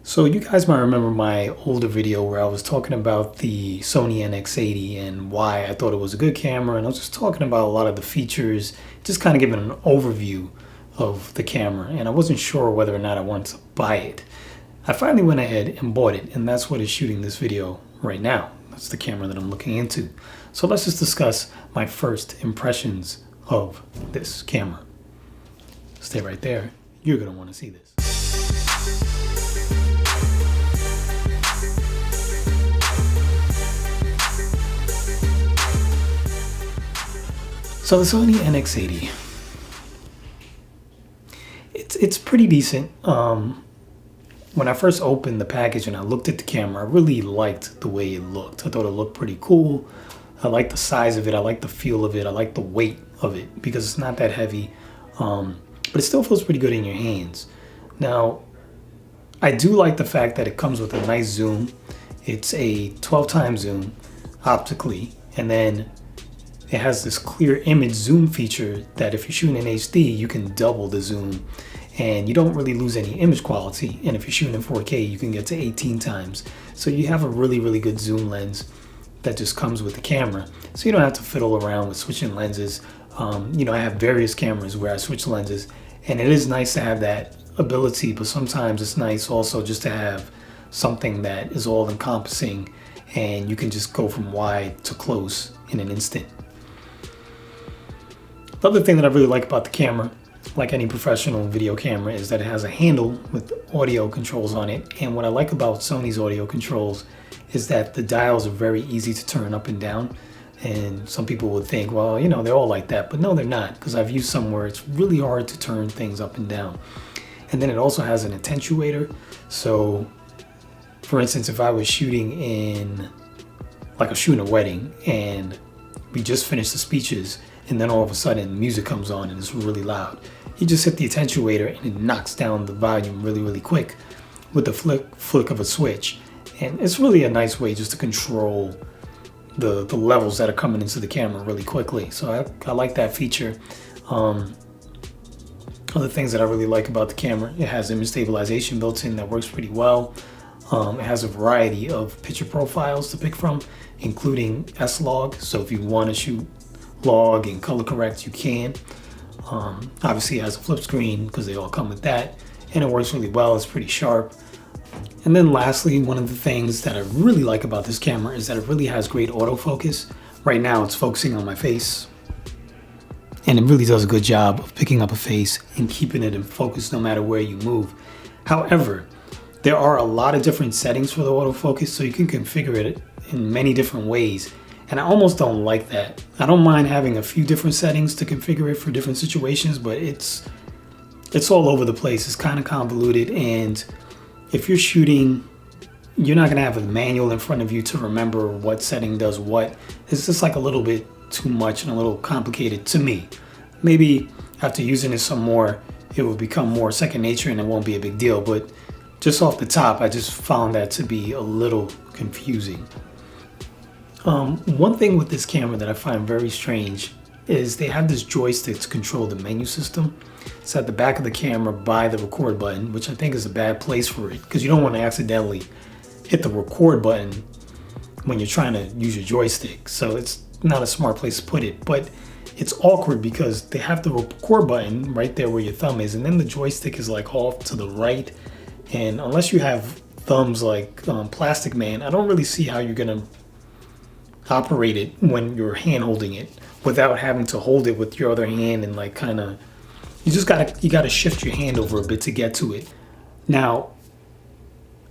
So you guys might remember my older video where I was talking about the Sony NX80 and why I thought it was a good camera, and I was just talking about a lot of the features, just kind of giving an overview of the camera, and I wasn't sure whether or not I wanted to buy it. I finally went ahead and bought it, and that's what is shooting this video right now. That's the camera that I'm looking into. So let's just discuss my first impressions of this camera. Stay right there. You're going to want to see this. So the Sony NX80, it's pretty decent. When I first opened the package and I looked at the camera, I really liked the way it looked. I thought it looked pretty cool. I like the size of it. I like the feel of it. I like the weight of it because it's not that heavy, but it still feels pretty good in your hands. Now, I do like the fact that it comes with a nice zoom. It's a 12 times zoom optically, and then it has this clear image zoom feature that if you're shooting in HD, you can double the zoom and you don't really lose any image quality. And if you're shooting in 4K, you can get to 18 times. So you have a really, really good zoom lens that just comes with the camera. So you don't have to fiddle around with switching lenses. I have various cameras where I switch lenses, and it is nice to have that ability, but sometimes it's nice also just to have something that is all encompassing and you can just go from wide to close in an instant. The other thing that I really like about the camera, like any professional video camera, is that it has a handle with audio controls on it. And what I like about Sony's audio controls is that the dials are very easy to turn up and down. And some people would think, well, they're all like that. But no, they're not, because I've used some where it's really hard to turn things up and down. And then it also has an attenuator. So, for instance, if I was shooting shooting a wedding and we just finished the speeches, and then all of a sudden music comes on and it's really loud, you just hit the attenuator and it knocks down the volume really, really quick with the flick of a switch. And it's really a nice way just to control the levels that are coming into the camera really quickly. So I like that feature. Other things that I really like about the camera, it has image stabilization built in that works pretty well. It has a variety of picture profiles to pick from, including S-Log. So if you want to shoot log and color correct, you can. Obviously it has a flip screen because they all come with that, and it works really well. It's pretty sharp. And then lastly, one of the things that I really like about this camera is that it really has great autofocus. Right now it's focusing on my face, and it really does a good job of picking up a face and keeping it in focus no matter where you move. However, there are a lot of different settings for the autofocus, so you can configure it in many different ways. And I almost don't like that. I don't mind having a few different settings to configure it for different situations, but it's all over the place. It's kind of convoluted, and if you're shooting, you're not gonna have a manual in front of you to remember what setting does what. It's just like a little bit too much and a little complicated to me. Maybe after using it some more, it will become more second nature and it won't be a big deal, but just off the top, I just found that to be a little confusing. One thing with this camera that I find very strange is they have this joystick to control the menu system. It's at the back of the camera by the record button, which I think is a bad place for it because you don't want to accidentally hit the record button when you're trying to use your joystick. So it's not a smart place to put it, but it's awkward because they have the record button right there where your thumb is, and then the joystick is like off to the right. And unless you have thumbs like Plastic Man, I don't really see how you're gonna operate it when you're hand holding it without having to hold it with your other hand and you gotta shift your hand over a bit to get to it. Now,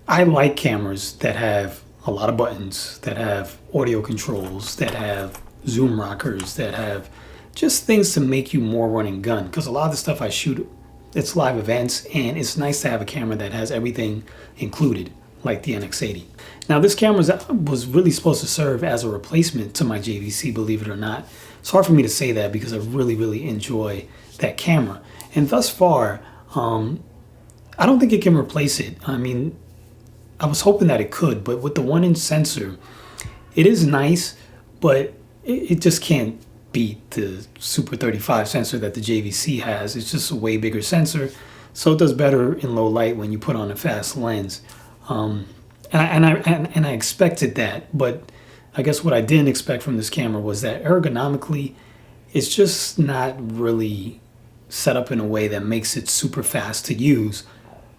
I like cameras that have a lot of buttons, that have audio controls, that have zoom rockers, that have just things to make you more run and gun, because a lot of the stuff I shoot, it's live events, and it's nice to have a camera that has everything included, like the NX80. Now, this camera was really supposed to serve as a replacement to my JVC, believe it or not. It's hard for me to say that because I really, really enjoy that camera. And thus far, I don't think it can replace it. I mean, I was hoping that it could, but with the 1-inch sensor, it is nice, but it just can't beat the Super 35 sensor that the JVC has. It's just a way bigger sensor, so it does better in low light when you put on a fast lens. And I expected that, but I guess what I didn't expect from this camera was that ergonomically, it's just not really set up in a way that makes it super fast to use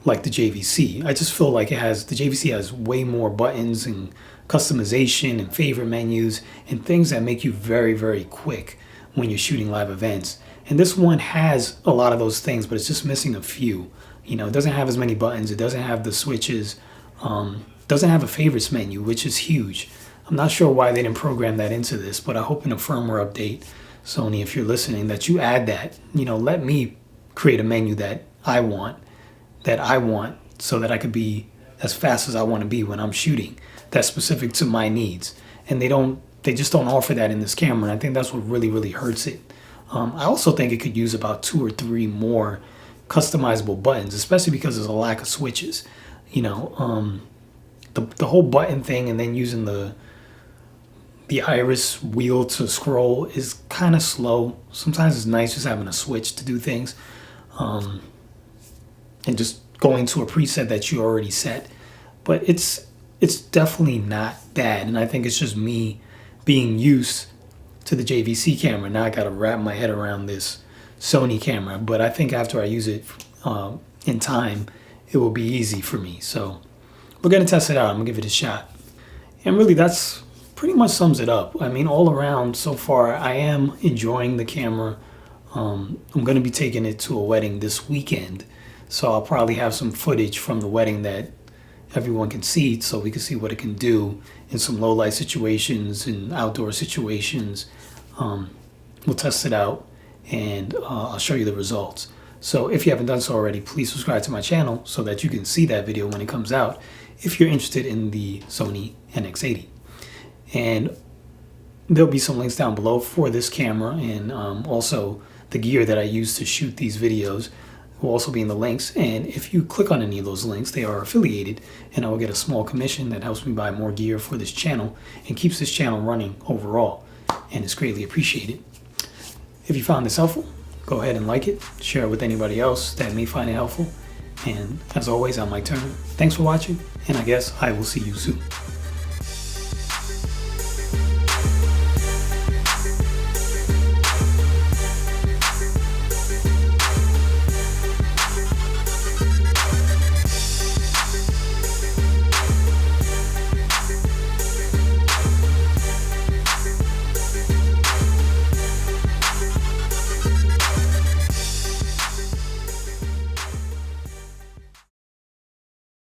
like the JVC. I just feel like the JVC has way more buttons and customization and favorite menus and things that make you very, very quick when you're shooting live events. And this one has a lot of those things, but it's just missing a few. You know, it doesn't have as many buttons. It doesn't have the switches. Doesn't have a favorites menu, which is huge. I'm not sure why they didn't program that into this, but I hope in a firmware update, Sony, if you're listening, that you add that. You know, let me create a menu that I want, so that I could be as fast as I want to be when I'm shooting. That's specific to my needs. And they just don't offer that in this camera. And I think that's what really, really hurts it. I also think it could use about 2 or 3 more customizable buttons, especially because there's a lack of switches. You know, the whole button thing and then using the iris wheel to scroll is kind of slow. Sometimes it's nice just having a switch to do things, and just going to a preset that you already set. But it's definitely not bad, and I think it's just me being used to the JVC camera. Now I got to wrap my head around this Sony camera, but I think after I use it in time, it will be easy for me. So we're going to test it out. I'm going to give it a shot. And really, that's pretty much sums it up. I mean, all around so far, I am enjoying the camera. I'm going to be taking it to a wedding this weekend, so I'll probably have some footage from the wedding that everyone can see, so we can see what it can do in some low light situations and outdoor situations. We'll test it out, and I'll show you the results. So if you haven't done so already, please subscribe to my channel so that you can see that video when it comes out if you're interested in the Sony NX80. And there'll be some links down below for this camera, and also the gear that I use to shoot these videos will also be in the links. And if you click on any of those links, they are affiliated, and I will get a small commission that helps me buy more gear for this channel and keeps this channel running overall, and it's greatly appreciated. If you found this helpful, go ahead and like it, share it with anybody else that may find it helpful. And as always, I'm Mike Turner. Thanks for watching, and I guess I will see you soon.